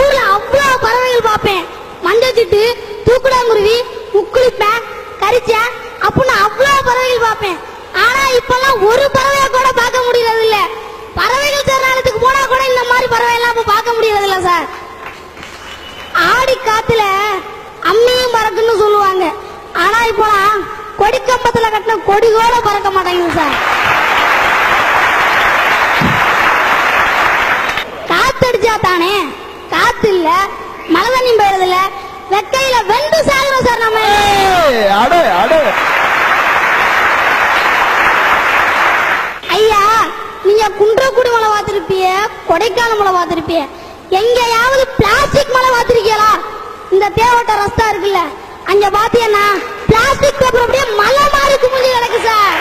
ஊர்ல அவ்வளவு பறவைகள் பார்ப்பேன். மஞ்சச்சிட்டு, தூக்குடாங்குருவி, முக்குளிப்பேன், கரிச்சா அப்படின்னு அவ்வளவு பறவைகள் பார்ப்பேன். ஆனா இப்பெல்லாம் ஒரு பறவையை கூட பார்க்க முடியறது இல்ல. பறவைகள் சரணாலயத்துக்கு போனா கூட இந்த மாதிரி பறவை எல்லாம் இப்ப பார்க்க முடியறது இல்ல சார். ஆடி காத்துல அம்மியும் பறக்குன்னு சொல்லுவாங்க. ஆனா இப்போலாம் கொடிக்கம்பத்துல கட்டின கொடி கூட பறக்க மாட்டேங்குது சார். காத்தடிச்சா தானே, காத்து இல்ல, மழை தண்ணி பெய்யறது இல்ல, வெக்கையில வெந்து சாகுறோம் சார் நம்ம. ஐயா, நீங்க குன்றக்குடி மலை பார்த்திருப்பிய, கொடைக்கானல் மலை பார்த்திருப்பிய, எங்கேயாவது பிளாஸ்டிக் மலை பார்த்திருக்கீங்களா? இந்த தேவட்ட ரஸ்தா இருக்குல்ல, அங்க பாத்தீங்கன்னா பிளாஸ்டிக் பேப்பர் அப்படியே மலை மாதிரி குமிஞ்சு கிடக்கு சார்.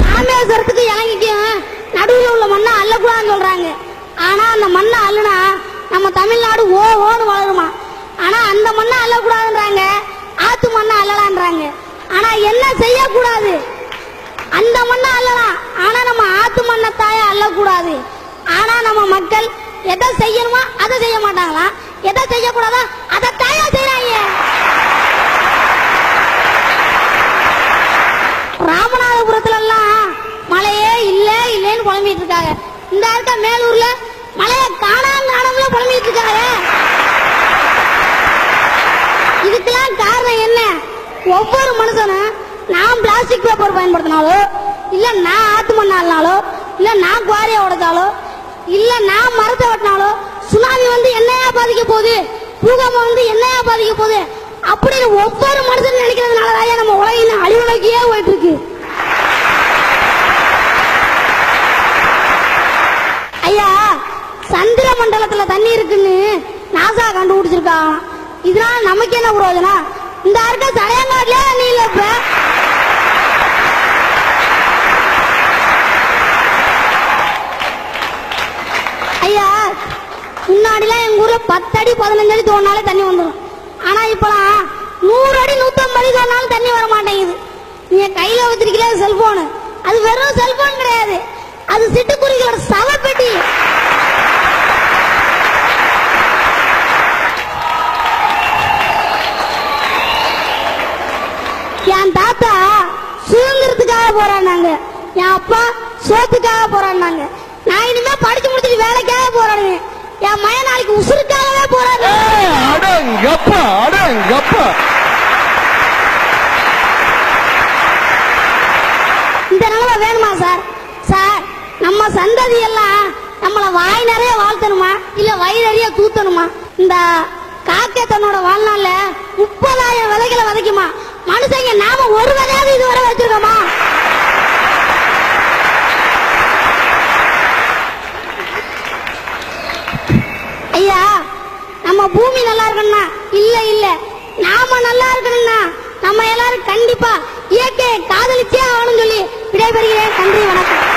ராமேஸ்வரத்துக்கு இறங்கிக்கும் நடுவில் உள்ள மண்ணை அள்ளக்கூடாதுன்னு சொல்றாங்க. ஆனா அந்த மண்ணை அள்ளுனா நம்ம தமிழ்நாடு ஓன்னு வளருமா. ஆனா அந்த மண்ணை அள்ளக்கூடாதுன்றாங்க, ஆத்து மண்ணை அள்ளலான்றாங்க. ஆனா என்ன செய்யக்கூடாது? அந்த மண்ணை அள்ளலாம், ஆனா நம்ம ஆத்து மண்ணை தாய அள்ளக்கூடாது. ஆனா நம்ம மக்கள் எதை செய்யணுமா அதை செய்ய மாட்டாங்களா, எதை செய்யக்கூடாதா அதை தாயா செய்யறாங்க. ராமநாதபுரத்துல எல்லாம் மழையே இல்லன்னு புலம்பிட்டு இருக்காங்க. இந்த இருக்க மேலூர்ல மழைய காணாமல புலம்பிட்டு இருக்காங்க. இதுக்கெல்லாம் காரணம் என்ன? ஒவ்வொரு மனுஷனும் நான் பிளாஸ்டிக் பேப்பர் பயன்படுத்தினாலோ, இல்ல நான் ஆத்து மண்ணாலோ, இல்ல நான் குவாரியை உடைச்சாலோ, இல்ல நான் மரத்தை வெட்டினாலோ சுனாமி வந்து என்னையா பாதிக்க போகுது, பூகம்பம் வந்து என்னையா பாதிக்க போகுது அப்படின்னு ஒவ்வொரு மனுஷனும் நினைக்கிறதுனாலதான் நம்ம உலகின் அழிவு நோக்கியே போயிட்டு இருக்கு. ஐயா, சந்திர மண்டலத்துல தண்ணி இருக்குன்னு நாசா கண்டுபிடிச்சிருக்காங்க. இதனால நமக்கு என்ன பிரயோஜனம்? இந்த இருக்க சடையங்காட்டிலே தண்ணி இல்ல. இப்ப ஐயா, முன்னாடிலாம் எங்க ஊர்ல 10 அடி 15 அடி தோணாலே தண்ணி வந்துடும். ஆனா இப்பலாம் 100 அடி 150 அடி தோணாலும் தண்ணி வர மாட்டேங்குது. நீங்க கையில வச்சிருக்கீங்க செல்போனு, அது வெறும் செல்போன் கிடையாது, அது சிட்டுக்குருவிகளோட சவப்பெட்டி. என் தாத்தா சுதந்திரத்துக்காக போராடினாங்க, என் அப்பா சோத்துக்காக போராடினாங்க. நான் இனிமே படிச்சு முடிச்சுட்டு வேலைக்காக போராடுவேன். என் மகன் நாளைக்கு உசுருக்காகவே போராடுவேன். இந்த நிலைமை வேணுமா சார்? சார், நம்ம சந்ததி எல்லாம் நம்மள வாய் நிறைய வாழ்த்தணுமா இல்ல வயிறு நிறைய தூத்தணுமா? இந்த காக்கை தன்னோட வாழ்நாள்ல 30,000 விதைகளை விதைக்குமா? மனுஷங்க நாம ஒரு விதையாவது இதுவரை வச்சிருக்கோமா? ஐயா, நம்ம பூமி நல்லா இருக்கணும்னா இல்ல நாம நல்லா இருக்கணும்னா நம்ம எல்லாரும் கண்டிப்பா இயற்கையை காதலிச்சே ஆகணும் சொல்லி விடைபெறுகிறேன். நன்றி, வணக்கம்.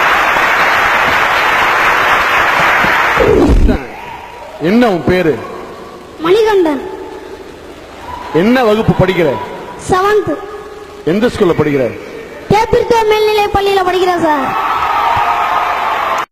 என்ன உன் பேரு? மணிகண்டன். என்ன வகுப்பு படிக்கிற? 7th. எந்த ஸ்கூல்ல படிக்கிற? தேப்பிர்த்தோ மேல்நிலை பள்ளியில படிக்கிறேன் சார்.